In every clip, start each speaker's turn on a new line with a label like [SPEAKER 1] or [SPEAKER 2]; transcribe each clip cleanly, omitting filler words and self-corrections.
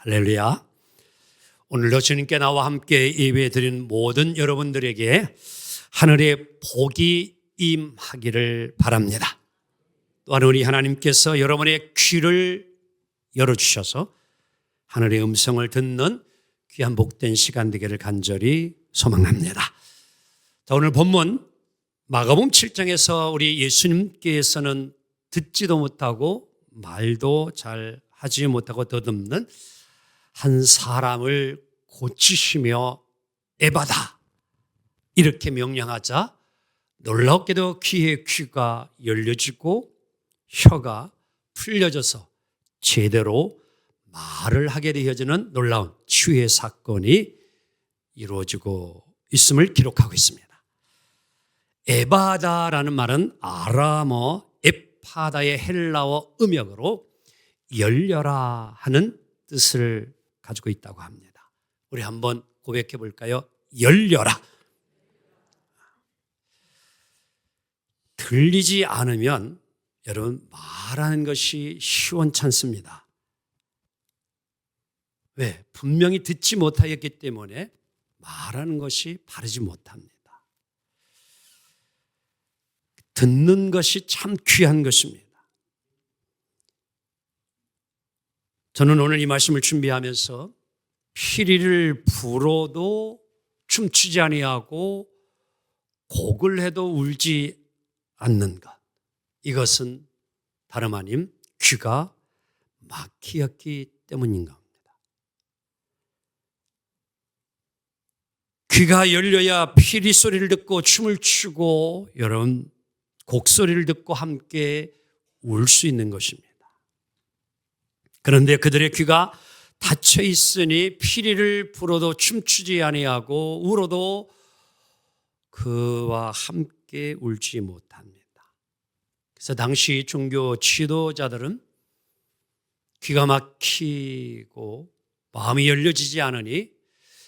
[SPEAKER 1] 할렐루야. 오늘도 주님께 나와 함께 예배 드린 모든 여러분들에게 하늘의 복이 임하기를 바랍니다. 또한 우리 하나님께서 여러분의 귀를 열어주셔서 하늘의 음성을 듣는 귀한 복된 시간 되기를 간절히 소망합니다. 자, 오늘 본문 마가복음 7장에서 우리 예수님께서는 듣지도 못하고 말도 잘 하지 못하고 더듬는 한 사람을 고치시며 에바다 이렇게 명령하자 놀랍게도 귀의 귀가 열려지고 혀가 풀려져서 제대로 말을 하게 되어지는 놀라운 치유의 사건이 이루어지고 있음을 기록하고 있습니다. 에바다라는 말은 아람어 에파다의 헬라어 음역으로 열려라 하는 뜻을 가지고 있다고 합니다. 우리 한번 고백해 볼까요? 열려라. 들리지 않으면 여러분 말하는 것이 시원찮습니다. 왜? 분명히 듣지 못하였기 때문에 말하는 것이 바르지 못합니다. 듣는 것이 참 귀한 것입니다. 저는 오늘 이 말씀을 준비하면서 피리를 불어도 춤추지 아니하고 곡을 해도 울지 않는 것, 이것은 다름 아닌 귀가 막히었기 때문인 겁니다. 귀가 열려야 피리 소리를 듣고 춤을 추고 여러분 곡소리를 듣고 함께 울 수 있는 것입니다. 그런데 그들의 귀가 닫혀 있으니 피리를 불어도 춤추지 아니하고 울어도 그와 함께 울지 못합니다. 그래서 당시 종교 지도자들은 귀가 막히고 마음이 열려지지 않으니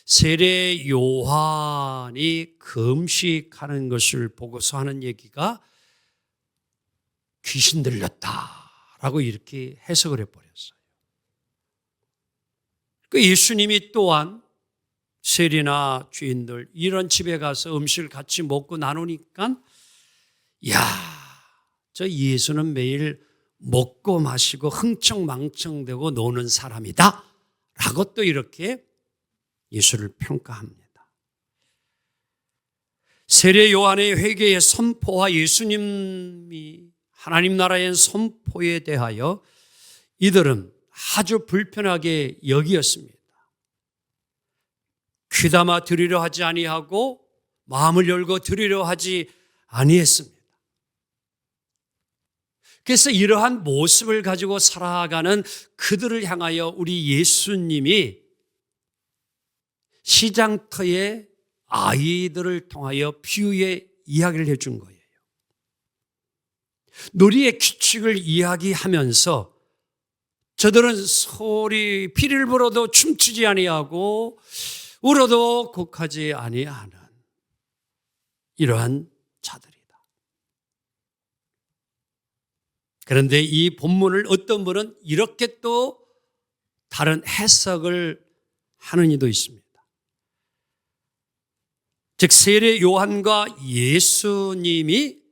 [SPEAKER 1] 세례 요한이 금식하는 것을 보고서 하는 얘기가 귀신 들렸다라고 이렇게 해석을 해버렸어요. 예수님이 또한 세리나 죄인들 이런 집에 가서 음식을 같이 먹고 나누니까 저 예수는 매일 먹고 마시고 흥청망청되고 노는 사람이다 라고 또 이렇게 예수를 평가합니다. 세례 요한의 회개의 선포와 예수님이 하나님 나라의 선포에 대하여 이들은 아주 불편하게 여기었습니다. 귀담아 들으려 하지 아니하고 마음을 열고 들으려 하지 아니했습니다. 그래서 이러한 모습을 가지고 살아가는 그들을 향하여 우리 예수님이 시장터의 아이들을 통하여 비유의 이야기를 해준 거예요. 놀이의 규칙을 이야기하면서 저들은 소리 피리를 불어도 춤추지 아니하고 울어도 곡하지 아니하는 이러한 자들이다. 그런데 이 본문을 어떤 분은 이렇게 또 다른 해석을 하는 이도 있습니다. 즉 세례 요한과 예수님이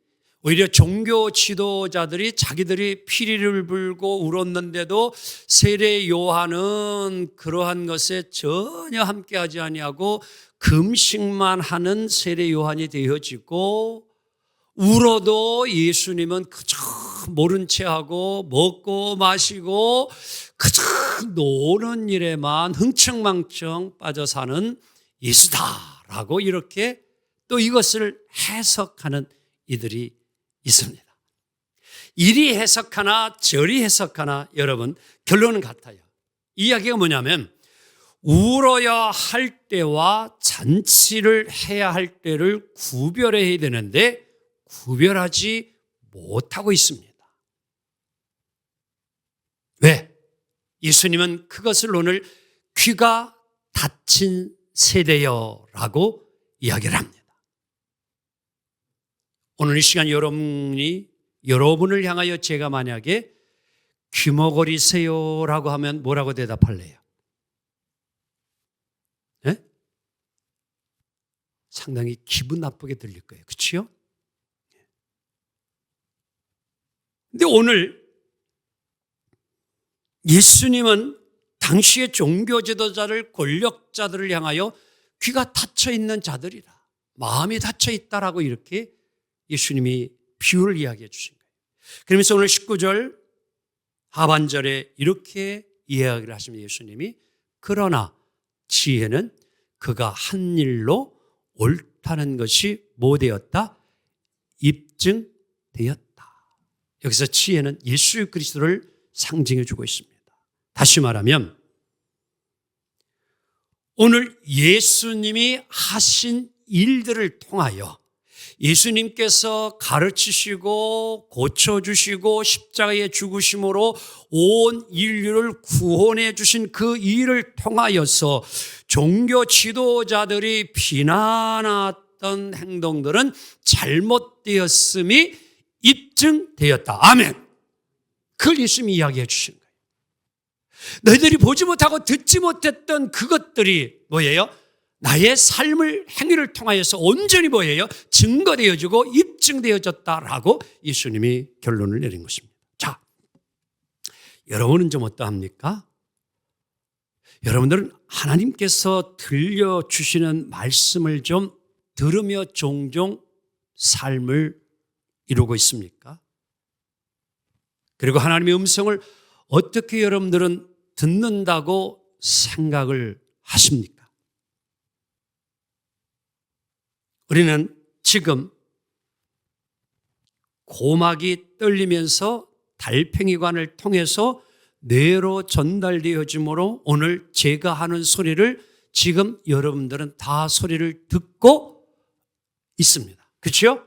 [SPEAKER 1] 오히려 종교 지도자들이 자기들이 피리를 불고 울었는데도 세례 요한은 그러한 것에 전혀 함께하지 아니하고 금식만 하는 세례 요한이 되어지고 울어도 예수님은 그저 모른 채하고 먹고 마시고 그저 노는 일에만 흥청망청 빠져 사는 예수다라고 이렇게 또 이것을 해석하는 이들이 있습니다. 이리 해석하나 저리 해석하나 여러분 결론은 같아요. 이야기가 뭐냐면 울어야 할 때와 잔치를 해야 할 때를 구별해야 되는데 구별하지 못하고 있습니다. 왜? 예수님은 그것을 오늘 귀가 닫힌 세대여라고 이야기를 합니다. 오늘 이 시간 여러분을 향하여 제가 만약에 귀머거리세요라고 하면 뭐라고 대답할래요? 상당히 기분 나쁘게 들릴 거예요. 그렇죠? 근데 오늘 예수님은 당시의 종교 지도자를, 권력자들을 향하여 귀가 닫혀 있는 자들이라, 마음이 닫혀 있다라고 이렇게 예수님이 비유를 이야기해 주신 거예요. 그러면서 오늘 19절 하반절에 이렇게 이야기를 하십니다. 예수님이 그러나 지혜는 그가 한 일로 옳다는 것이 뭐 되었다? 입증되었다. 여기서 지혜는 예수 그리스도를 상징해 주고 있습니다. 다시 말하면 오늘 예수님이 하신 일들을 통하여 예수님께서 가르치시고 고쳐주시고 십자가에 죽으심으로 온 인류를 구원해 주신 그 일을 통하여서 종교 지도자들이 비난했던 행동들은 잘못되었음이 입증되었다. 아멘. 그걸 예수님이 이야기해 주신 거예요. 너희들이 보지 못하고 듣지 못했던 그것들이 뭐예요? 나의 삶을, 행위를 통하여서 온전히 뭐예요? 증거되어지고 입증되어졌다라고 예수님이 결론을 내린 것입니다. 자, 여러분은 좀 어떠합니까? 여러분들은 하나님께서 들려주시는 말씀을 좀 들으며 종종 삶을 이루고 있습니까? 그리고 하나님의 음성을 어떻게 여러분들은 듣는다고 생각을 하십니까? 우리는 지금 고막이 떨리면서 달팽이관을 통해서 뇌로 전달되어지므로 오늘 제가 하는 소리를 지금 여러분들은 다 소리를 듣고 있습니다. 그렇죠?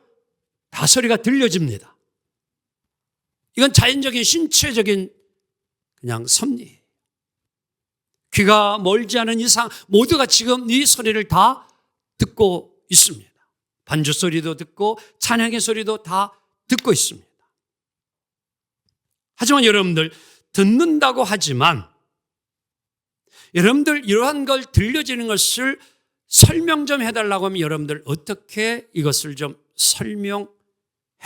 [SPEAKER 1] 다 소리가 들려집니다. 이건 자연적인 신체적인 그냥 섭리예요. 귀가 멀지 않은 이상 모두가 지금 이 소리를 다 듣고 있습니다. 반주 소리도 듣고 찬양의 소리도 다 듣고 있습니다. 하지만 여러분들 듣는다고 하지만 여러분들 이러한 걸 들려지는 것을 설명 좀 해달라고 하면 여러분들 어떻게 이것을 좀 설명해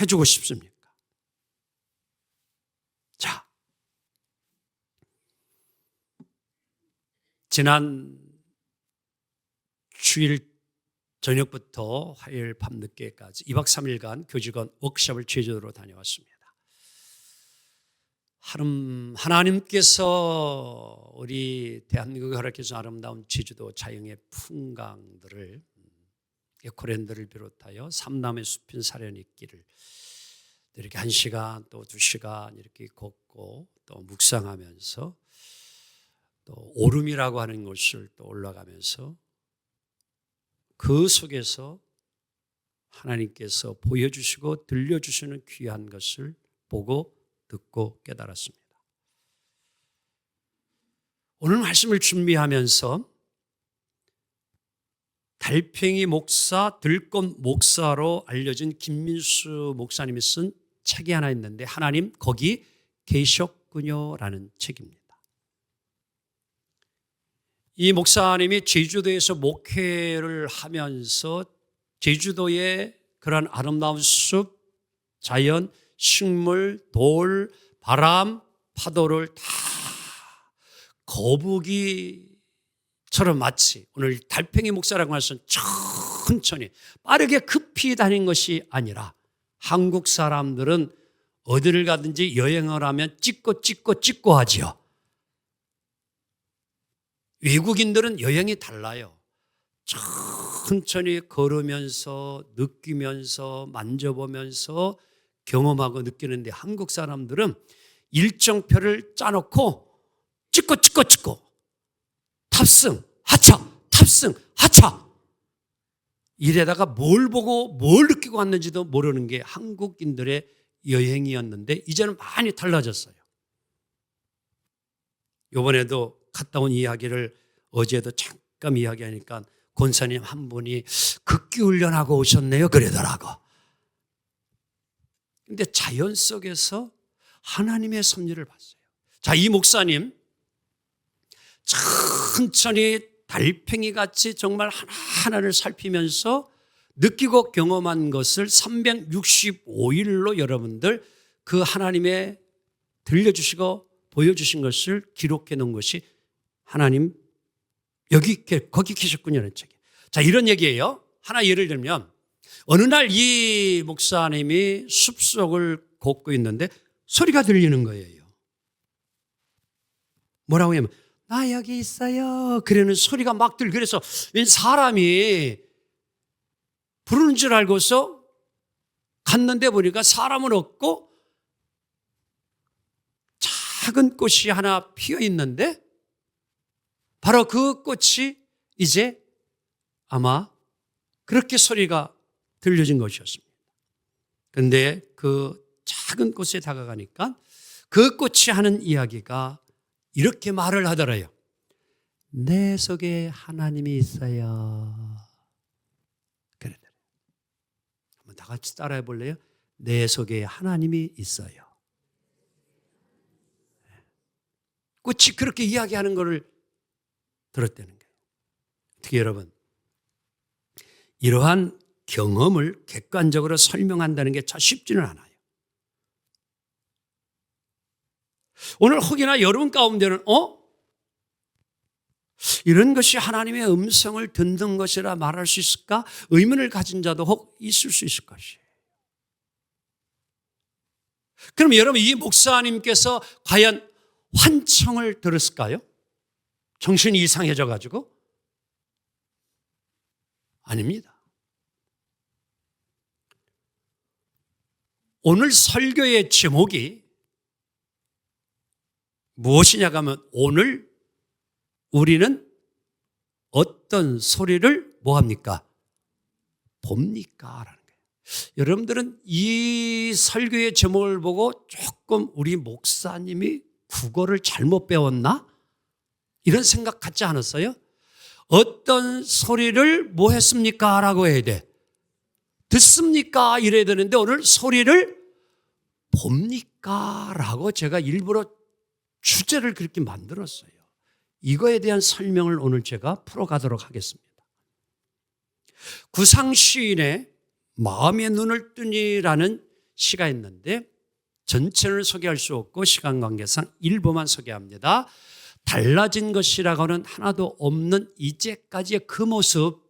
[SPEAKER 1] 주고 싶습니까? 자, 지난 주일 저녁부터 화요일 밤늦게까지 2박 3일간 교직원 워크숍을 제주도로 다녀왔습니다. 하나님께서 우리 대한민국에 허락해서 아름다운 제주도 자연의 풍광들을, 에코랜드를 비롯하여 삼남의 숲인 사려니길을 이렇게 1시간 또 2시간 이렇게 걷고 또 묵상하면서 또 오름이라고 하는 곳을 또 올라가면서 그 속에서 하나님께서 보여주시고 들려주시는 귀한 것을 보고 듣고 깨달았습니다. 오늘 말씀을 준비하면서 달팽이 목사, 들꽃 목사로 알려진 김민수 목사님이 쓴 책이 하나 있는데 하나님 거기 계셨군요 라는 책입니다. 이 목사님이 제주도에서 목회를 하면서 제주도의 그런 아름다운 숲, 자연, 식물, 돌, 바람, 파도를 다 거북이처럼 마치 오늘 달팽이 목사라고 해서 천천히 빠르게 급히 다닌 것이 아니라 한국 사람들은 어디를 가든지 여행을 하면 찍고 하지요. 외국인들은 여행이 달라요. 천천히 걸으면서 느끼면서 만져보면서 경험하고 느끼는데 한국 사람들은 일정표를 짜놓고 찍고 탑승 하차 이래다가 뭘 보고 뭘 느끼고 왔는지도 모르는 게 한국인들의 여행이었는데 이제는 많이 달라졌어요. 이번에도 갔다 온 이야기를 어제도 잠깐 이야기하니까 권사님 한 분이 극기 훈련하고 오셨네요 그러더라고. 근데 자연 속에서 하나님의 섭리를 봤어요. 자, 이 목사님 천천히 달팽이 같이 정말 하나하나를 살피면서 느끼고 경험한 것을 365일로 여러분들 그 하나님의 들려주시고 보여주신 것을 기록해 놓은 것이 하나님 거기 계셨군요라는 책이에요. 자, 이런 얘기예요. 하나 예를 들면 어느 날 이 목사님이 숲속을 걷고 있는데 소리가 들리는 거예요. 뭐라고 하면 나 여기 있어요. 그러는 소리가 막 들려. 그래서 사람이 부르는 줄 알고서 갔는데 보니까 사람은 없고 작은 꽃이 하나 피어 있는데 바로 그 꽃이 이제 아마 그렇게 소리가 들려진 것이었습니다. 그런데 그 작은 꽃에 다가가니까 그 꽃이 하는 이야기가 이렇게 말을 하더래요. 내 속에 하나님이 있어요. 그러더래요. 한번 다 같이 따라해 볼래요? 내 속에 하나님이 있어요. 꽃이 그렇게 이야기하는 것을 들었다는 거예요. 어떻게 여러분, 이러한 경험을 객관적으로 설명한다는 게 참 쉽지는 않아요. 오늘 혹여나 여러분 가운데는 이런 것이 하나님의 음성을 듣는 것이라 말할 수 있을까? 의문을 가진 자도 혹 있을 수 있을 것이에요. 그럼 여러분, 이 목사님께서 과연 환청을 들었을까요? 정신이 이상해져 가지고? 아닙니다. 오늘 설교의 제목이 무엇이냐 하면 오늘 우리는 어떤 소리를 뭐합니까? 봅니까? 라는 거예요. 여러분들은 이 설교의 제목을 보고 조금 우리 목사님이 국어를 잘못 배웠나? 이런 생각 갖지 않았어요? 어떤 소리를 뭐 했습니까? 라고 해야 돼. 듣습니까? 이래야 되는데 오늘 소리를 봅니까? 라고 제가 일부러 주제를 그렇게 만들었어요. 이거에 대한 설명을 오늘 제가 풀어가도록 하겠습니다. 구상 시인의 마음의 눈을 뜨니라는 시가 있는데 전체를 소개할 수 없고 시간 관계상 일부만 소개합니다. 달라진 것이라고는 하나도 없는 이제까지의 그 모습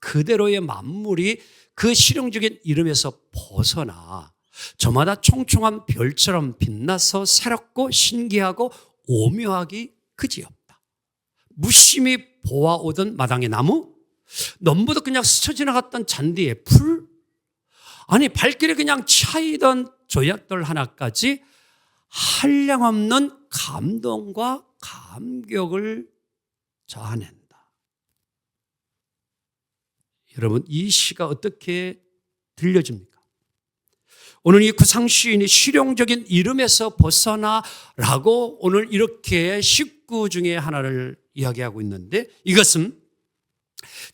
[SPEAKER 1] 그대로의 만물이 그 실용적인 이름에서 벗어나 저마다 총총한 별처럼 빛나서 새롭고 신기하고 오묘하기 그지없다. 무심히 보아오던 마당의 나무, 넘보도 그냥 스쳐 지나갔던 잔디의 풀, 아니 발길에 그냥 차이던 조약돌 하나까지 한량없는 감동과 감격을 자아낸다. 여러분, 이 시가 어떻게 들려집니까? 오늘 이 구상 시인이 실용적인 이름에서 벗어나라고 오늘 이렇게 식구 중에 하나를 이야기하고 있는데 이것은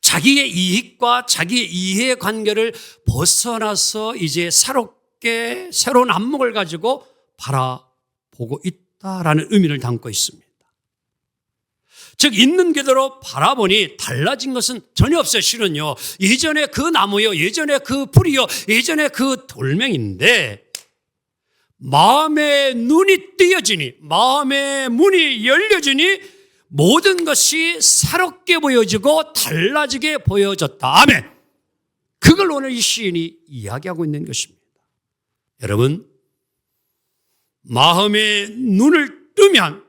[SPEAKER 1] 자기의 이익과 자기의 이해 관계를 벗어나서 이제 새롭게 새로운 안목을 가지고 바라보고 있다라는 의미를 담고 있습니다. 즉 있는 그대로 바라보니 달라진 것은 전혀 없어요. 실은요. 예전에 그 나무요, 예전에 그 풀이요, 예전에 그 돌멩인데 마음의 눈이 뜨여지니, 마음의 문이 열려지니 모든 것이 새롭게 보여지고 달라지게 보여졌다. 아멘. 그걸 오늘 이 시인이 이야기하고 있는 것입니다. 여러분, 마음의 눈을 뜨면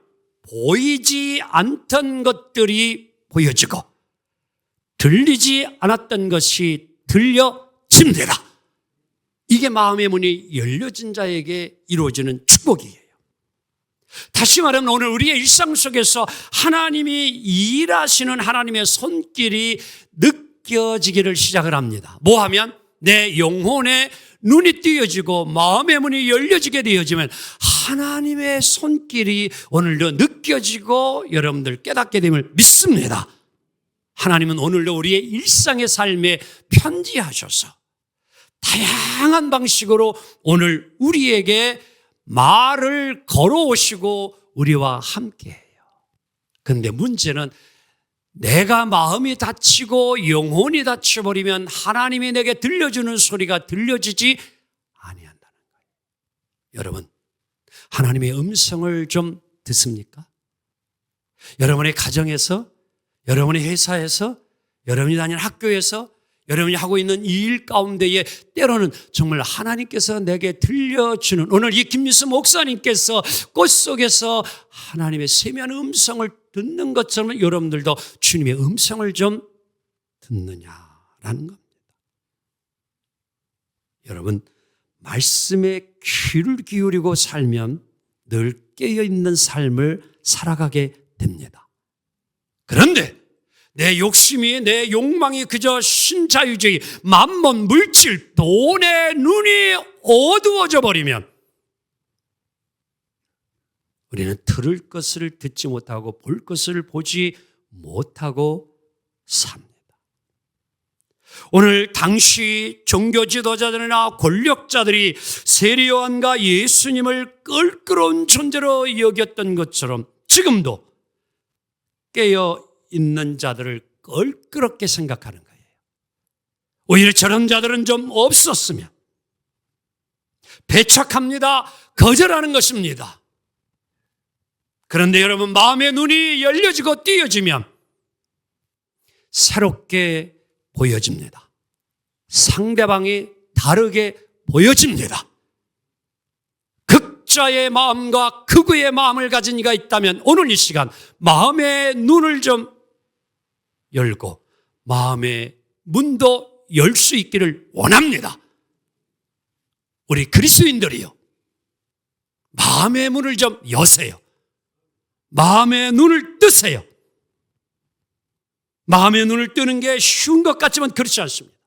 [SPEAKER 1] 보이지 않던 것들이 보여지고 들리지 않았던 것이 들려집니다. 이게 마음의 문이 열려진 자에게 이루어지는 축복이에요. 다시 말하면 오늘 우리의 일상 속에서 하나님이 일하시는 하나님의 손길이 느껴지기를 시작을 합니다. 뭐 하면 내 영혼의 눈이 띄어지고 마음의 문이 열려지게 되어지면 하나님의 손길이 오늘도 느껴지고 여러분들 깨닫게 됨을 믿습니다. 하나님은 오늘도 우리의 일상의 삶에 편지하셔서 다양한 방식으로 오늘 우리에게 말을 걸어오시고 우리와 함께해요. 그런데 문제는 내가 마음이 다치고 영혼이 다쳐버리면 하나님이 내게 들려주는 소리가 들려지지 아니한다는 거예요. 여러분, 하나님의 음성을 좀 듣습니까? 여러분의 가정에서, 여러분의 회사에서, 여러분이 다니는 학교에서, 여러분이 하고 있는 이 일 가운데에 때로는 정말 하나님께서 내게 들려주는, 오늘 이 김미수 목사님께서 꽃 속에서 하나님의 세미한 음성을 듣는 것처럼 여러분들도 주님의 음성을 좀 듣느냐라는 겁니다. 여러분, 말씀에 귀를 기울이고 살면 늘 깨어있는 삶을 살아가게 됩니다. 그런데 내 욕심이, 내 욕망이 그저 신자유주의, 만몬, 물질, 돈의 눈이 어두워져 버리면 우리는 들을 것을 듣지 못하고 볼 것을 보지 못하고 삽니다. 오늘 당시 종교 지도자들이나 권력자들이 세례요한과 예수님을 껄끄러운 존재로 여겼던 것처럼 지금도 깨어 있는 자들을 껄끄럽게 생각하는 거예요. 오히려 저런 자들은 좀 없었으면 배척합니다. 거절하는 것입니다. 그런데 여러분, 마음의 눈이 열려지고 띄어지면 새롭게 보여집니다. 상대방이 다르게 보여집니다. 극자의 마음과 극우의 마음을 가진 이가 있다면 오늘 이 시간 마음의 눈을 좀 열고 마음의 문도 열 수 있기를 원합니다. 우리 그리스도인들이요, 마음의 문을 좀 여세요. 마음의 눈을 뜨세요. 마음의 눈을 뜨는 게 쉬운 것 같지만 그렇지 않습니다.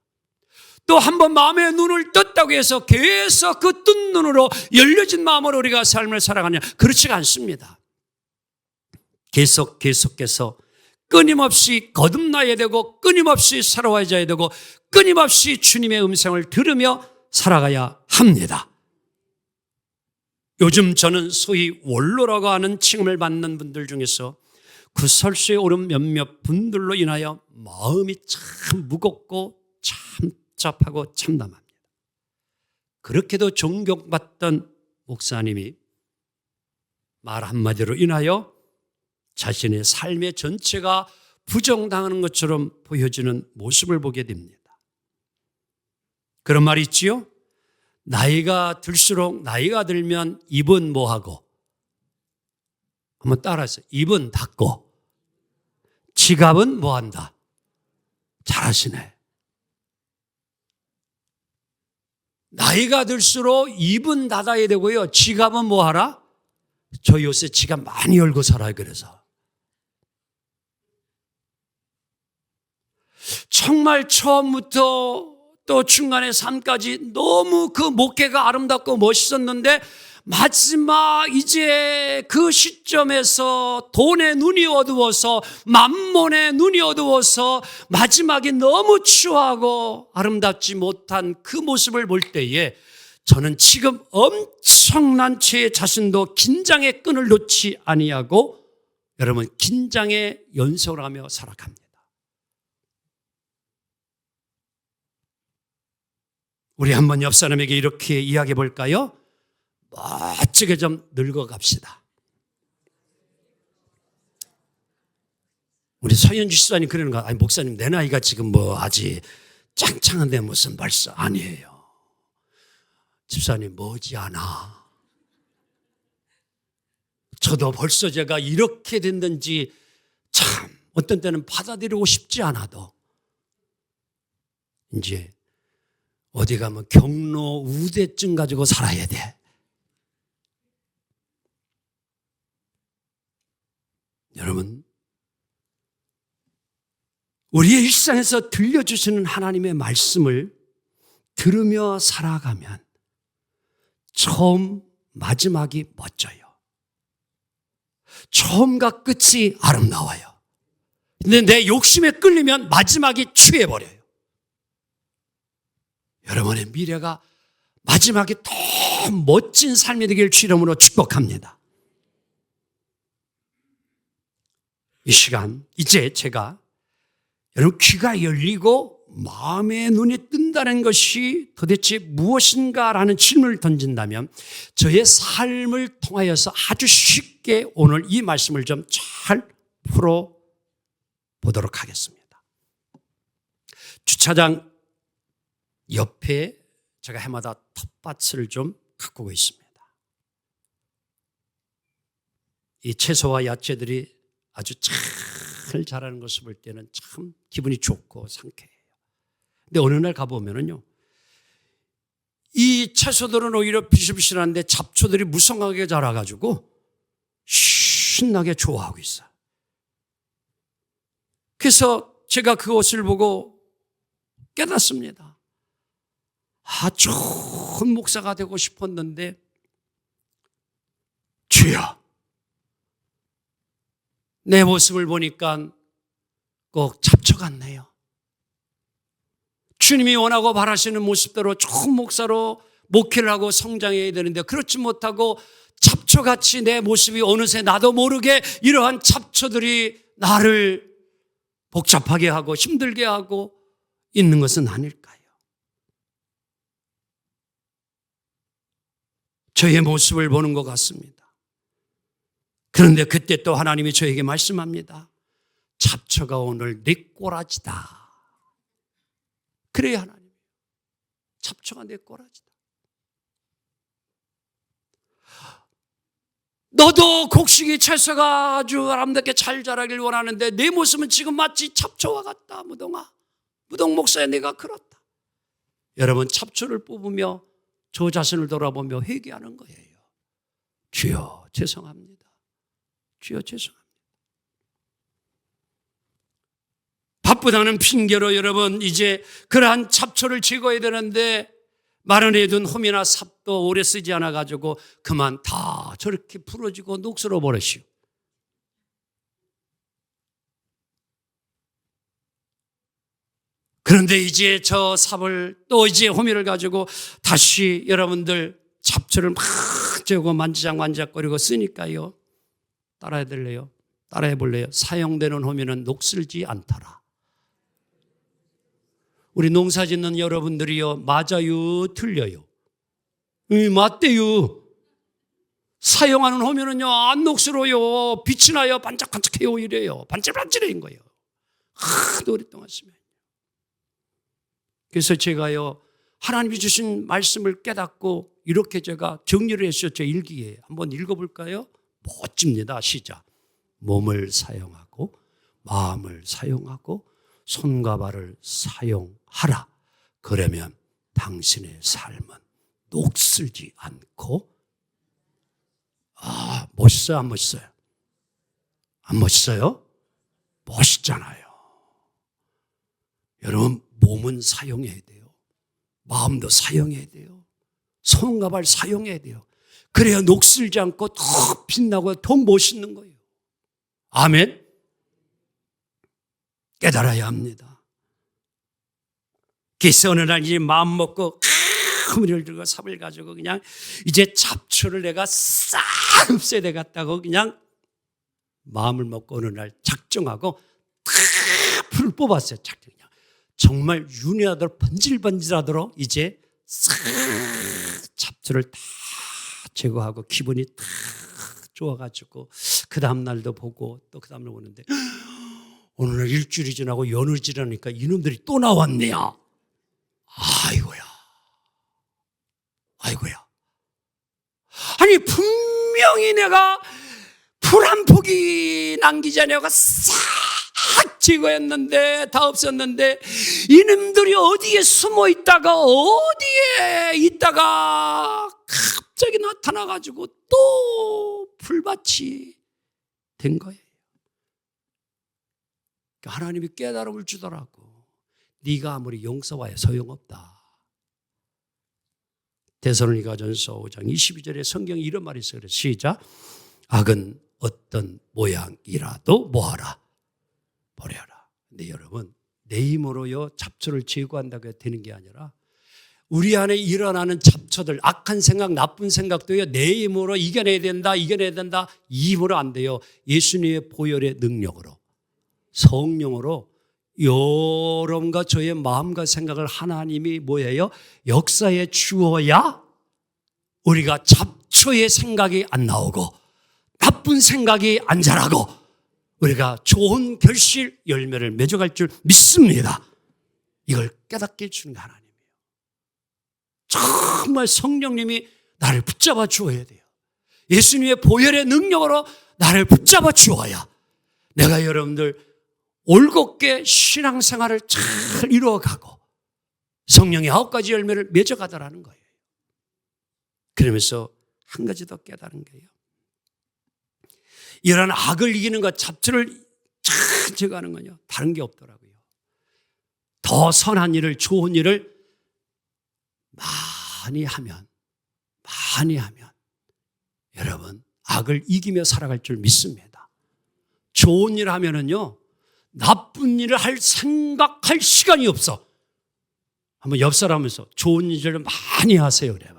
[SPEAKER 1] 또 한 번 마음의 눈을 떴다고 해서 계속 그 뜬 눈으로 열려진 마음으로 우리가 삶을 살아가냐, 그렇지가 않습니다. 계속해서 끊임없이 거듭나야 되고 끊임없이 살아와야 되고 끊임없이 주님의 음성을 들으며 살아가야 합니다. 요즘 저는 소위 원로라고 하는 칭함을 받는 분들 중에서 구설수에 오른 몇몇 분들로 인하여 마음이 참 무겁고 참잡하고 참담합니다. 그렇게도 존경받던 목사님이 말 한마디로 인하여 자신의 삶의 전체가 부정당하는 것처럼 보여지는 모습을 보게 됩니다. 그런 말이 있지요? 나이가 들수록, 나이가 들면 입은 뭐하고? 한번 따라하세요. 입은 닫고 지갑은 뭐한다? 잘하시네. 나이가 들수록 입은 닫아야 되고요, 지갑은 뭐하라? 저 요새 지갑 많이 열고 살아요. 그래서 정말 처음부터 또 중간에 삶까지 너무 그 목회가 아름답고 멋있었는데 마지막 이제 그 시점에서 돈의 눈이 어두워서, 만몬의 눈이 어두워서 마지막에 너무 추하고 아름답지 못한 그 모습을 볼 때에 저는 지금 엄청난 제 자신도 긴장의 끈을 놓지 아니하고 여러분, 긴장의 연속을 하며 살아갑니다. 우리 한번 옆 사람에게 이렇게 이야기해 볼까요? 멋지게 좀 늙어갑시다. 우리 서현주 집사님 그러는 거, 아니 목사님 내 나이가 지금 뭐 아직 짱짱한데 무슨 벌써, 아니에요. 집사님 머지않아. 저도 벌써 제가 이렇게 됐는지 참 어떤 때는 받아들이고 싶지 않아도 이제 어디 가면 경로 우대증 가지고 살아야 돼. 여러분, 우리의 일상에서 들려주시는 하나님의 말씀을 들으며 살아가면 처음, 마지막이 멋져요. 처음과 끝이 아름다워요. 근데 내 욕심에 끌리면 마지막이 취해버려요. 여러분의 미래가 마지막에 더 멋진 삶이 되길 주님으로 축복합니다. 이 시간 이제 제가 여러분 귀가 열리고 마음의 눈이 뜬다는 것이 도대체 무엇인가라는 질문을 던진다면 저의 삶을 통하여서 아주 쉽게 오늘 이 말씀을 좀 잘 풀어보도록 하겠습니다. 주차장 옆에 제가 해마다 텃밭을 좀 가꾸고 있습니다. 이 채소와 야채들이 아주 잘 자라는 것을 볼 때는 참 기분이 좋고 상쾌해요. 근데 어느 날 가보면은요, 이 채소들은 오히려 비실비실한데 잡초들이 무성하게 자라가지고 신나게 좋아하고 있어요. 그래서 제가 그것을 보고 깨닫습니다. 좋은 목사가 되고 싶었는데, 주여, 내 모습을 보니까 꼭 잡초 같네요. 주님이 원하고 바라시는 모습대로 좋은 목사로 목회를 하고 성장해야 되는데 그렇지 못하고 잡초같이 내 모습이 어느새 나도 모르게 이러한 잡초들이 나를 복잡하게 하고 힘들게 하고 있는 것은 아닐까요? 저의 모습을 보는 것 같습니다. 그런데 그때 또 하나님이 저에게 말씀합니다. 잡초가 오늘 내 꼬라지다. 그래야 하나님, 잡초가 내 꼬라지다. 너도 곡식이 채소가 아주 아름답게 잘 자라길 원하는데 내 모습은 지금 마치 잡초와 같다. 무동 목사야, 내가 그렇다. 여러분, 잡초를 뽑으며 저 자신을 돌아보며 회개하는 거예요. 주여 죄송합니다. 주여 죄송합니다. 바쁘다는 핑계로 여러분 이제 그러한 잡초를 제거해야 되는데 마련해둔 홈이나 삽도 오래 쓰지 않아가지고 그만 다 저렇게 부러지고 녹슬어 버리시오. 그런데 이제 저 삽을 또 이제 호미를 가지고 다시 여러분들 잡초를 막 재고 만지작거리고 쓰니까요. 따라해 볼래요? 따라해 볼래요? 사용되는 호미는 녹슬지 않더라. 우리 농사 짓는 여러분들이요, 맞아요, 틀려요? 맞대요. 사용하는 호미는요, 안 녹슬어요. 빛이 나요, 반짝반짝해요, 이래요. 반질반질해인 거예요. 하도 오랫동안 쓰면. 그래서 제가요, 하나님이 주신 말씀을 깨닫고 이렇게 제가 정리를 했어요. 제 일기에. 한번 읽어볼까요? 멋집니다. 시작. 몸을 사용하고 마음을 사용하고 손과 발을 사용하라. 그러면 당신의 삶은 녹슬지 않고, 멋있어요? 안 멋있어요? 안 멋있어요? 멋있잖아요. 여러분, 몸은 사용해야 돼요. 마음도 사용해야 돼요. 손과 발 사용해야 돼요. 그래야 녹슬지 않고 더 빛나고 더 멋있는 거예요. 아멘? 깨달아야 합니다. 그래서 어느 날 이제 마음 먹고 허물을 들고 삽을 가지고 그냥 이제 잡초를 내가 싹 없애야 되겠다고 그냥 마음을 먹고 어느 날 작정하고 풀 뽑았어요. 그냥 정말 윤회하도록 번질번질하도록 이제 싹 잡초를 다 제거하고 기분이 다 좋아가지고 그 다음날도 보고 또 그 다음날 오는데 오늘 일주일이 지나고 연휴 지나니까 이놈들이 또 나왔네요. 아이고야. 아니 분명히 내가 풀 한 폭이 남기지 않고 싹 제거했는데 다 없었는데 이놈들이 어디에 숨어 있다가 어디에 있다가 갑자기 나타나가지고 또 풀밭이 된 거예요. 하나님이 깨달음을 주더라고. 네가 아무리 용서와야 소용없다. 데살로니가전서 5장 22절에 성경에 이런 말이 있어요. 시작. 악은 어떤 모양이라도 뭐하라? 버려라. 근데 여러분, 내 힘으로요 잡초를 제거한다고 되는 게 아니라 우리 안에 일어나는 잡초들, 악한 생각, 나쁜 생각도요 내 힘으로 이겨내야 된다. 이 힘으로 안 돼요. 예수님의 보혈의 능력으로 성령으로 여러분과 저의 마음과 생각을 하나님이 뭐예요? 역사에 주어야 우리가 잡초의 생각이 안 나오고 나쁜 생각이 안 자라고 우리가 좋은 결실 열매를 맺어갈 줄 믿습니다. 이걸 깨닫게 해주는 게 하나님이에요. 정말 성령님이 나를 붙잡아 주어야 돼요. 예수님의 보혈의 능력으로 나를 붙잡아 주어야 내가 여러분들 올곧게 신앙생활을 잘 이루어가고 성령의 9가지 열매를 맺어가더라는 거예요. 그러면서 한 가지 더 깨달은 거예요. 이런 악을 이기는 것, 잡초를 잘 제거하는 건요, 다른 게 없더라고요. 더 선한 일을, 좋은 일을 많이 하면 여러분 악을 이기며 살아갈 줄 믿습니다. 좋은 일 하면은요, 나쁜 일을 생각할 시간이 없어. 한번 옆 사람에서 좋은 일을 많이 하세요. 그래봐.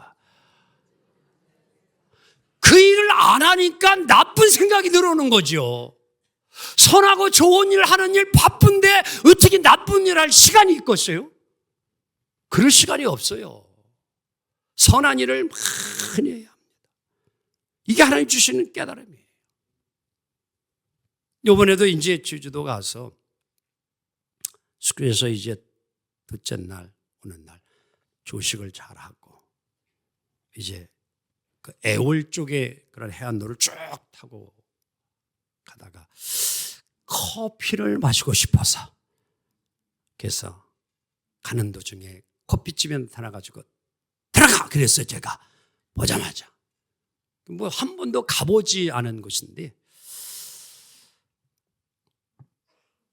[SPEAKER 1] 그 일을 안 하니까 나쁜 생각이 들어오는 거죠. 선하고 좋은 일 하는 일 바쁜데 어떻게 나쁜 일 할 시간이 있겠어요? 그럴 시간이 없어요. 선한 일을 많이 해야 합니다. 이게 하나님 주시는 깨달음이에요. 이번에도 이제 제주도 가서 숙소에서 이제 둘째 날, 오는 날 조식을 잘 하고 이제 그 애월 쪽에 그런 해안도를 쭉 타고 가다가 커피를 마시고 싶어서 그래서 가는 도중에 커피집에 나타나가지고 들어가! 그랬어요. 제가 보자마자. 뭐 한 번도 가보지 않은 곳인데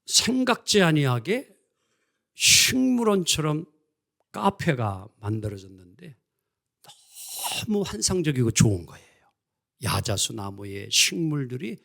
[SPEAKER 1] 생각지 아니하게 식물원처럼 카페가 만들어졌는데 너무 환상적이고 좋은 거예요. 야자수 나무의 식물들이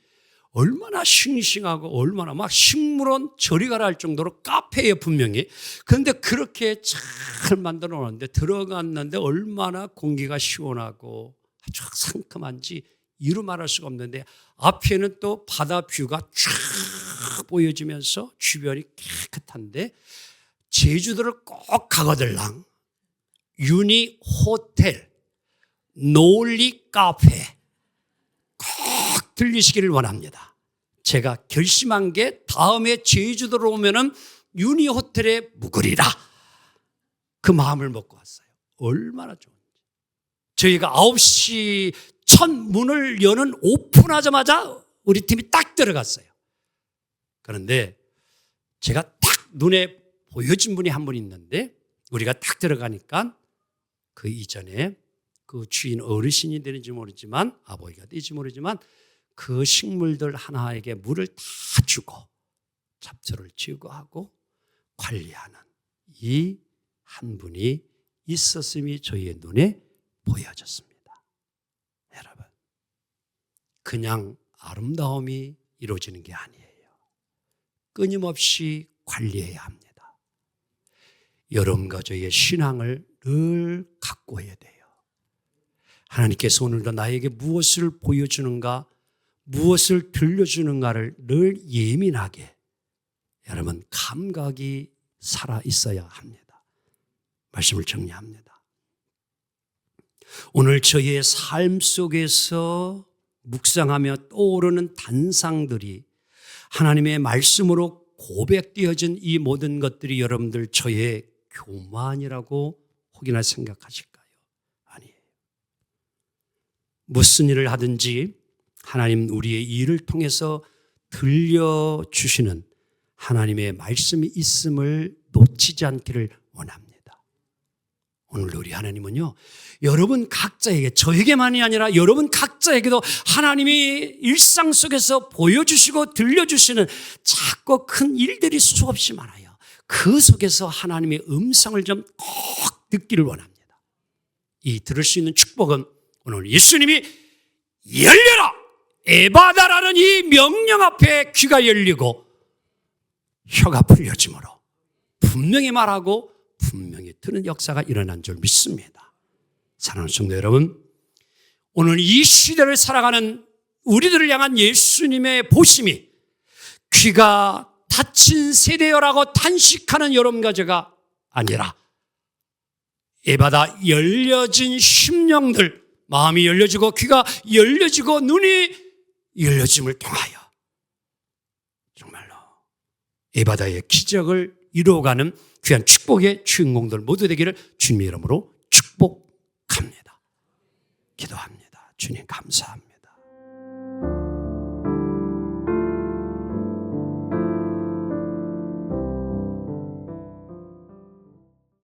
[SPEAKER 1] 얼마나 싱싱하고 얼마나 막 식물원 저리 가라 할 정도로 카페에 분명히. 그런데 그렇게 잘 만들어 놓았는데 들어갔는데 얼마나 공기가 시원하고 아주 상큼한지 이루 말할 수가 없는데 앞에는 또 바다 뷰가 쫙 보여지면서 주변이 깨끗한데 제주도를 꼭 가거들랑 유니 호텔, 노을리 카페 꼭 들리시기를 원합니다. 제가 결심한 게 다음에 제주도로 오면은 유니 호텔에 묵으리라. 그 마음을 먹고 왔어요. 얼마나 좋은지. 저희가 9시 첫 문을 여는 오픈하자마자 우리 팀이 딱 들어갔어요. 그런데 제가 딱 눈에 보여진 분이 한 분 있는데 우리가 딱 들어가니까 그 이전에 그 주인 어르신이 되는지 모르지만 아버지가 될지 모르지만 그 식물들 하나에게 물을 다 주고 잡초를 제거하고 관리하는 이 한 분이 있었음이 저희의 눈에 보여졌습니다. 여러분, 그냥 아름다움이 이루어지는 게 아니에요. 끊임없이 관리해야 합니다. 여러분과 저희의 신앙을 늘 가꾸어야 돼요. 하나님께서 오늘도 나에게 무엇을 보여주는가, 무엇을 들려주는가를 늘 예민하게 여러분 감각이 살아 있어야 합니다. 말씀을 정리합니다. 오늘 저희의 삶 속에서 묵상하며 떠오르는 단상들이 하나님의 말씀으로 고백되어진 이 모든 것들이 여러분들 저의 교만이라고 혹이나 생각하실까요? 아니에요. 무슨 일을 하든지 하나님 우리의 일을 통해서 들려주시는 하나님의 말씀이 있음을 놓치지 않기를 원합니다. 오늘 우리 하나님은요, 여러분 각자에게, 저에게만이 아니라 여러분 각자에게도 하나님이 일상 속에서 보여주시고 들려주시는 작고 큰 일들이 수없이 많아요. 그 속에서 하나님의 음성을 좀 꼭 듣기를 원합니다. 이 들을 수 있는 축복은 오늘 예수님이 열려라! 에바다라는 이 명령 앞에 귀가 열리고 혀가 풀려짐으로 분명히 말하고 분명히 들은 역사가 일어난 줄 믿습니다. 사랑하는 성도 여러분, 오늘 이 시대를 살아가는 우리들을 향한 예수님의 보심이 귀가 닫힌 세대여라고 탄식하는 여러분과 제가 아니라 예바다 열려진 심령들, 마음이 열려지고 귀가 열려지고 눈이 열려짐을 통하여 정말로 예바다의 기적을 이루어가는 귀한 축복의 주인공들 모두 되기를 주님의 이름으로 축복합니다. 기도합니다. 주님 감사합니다.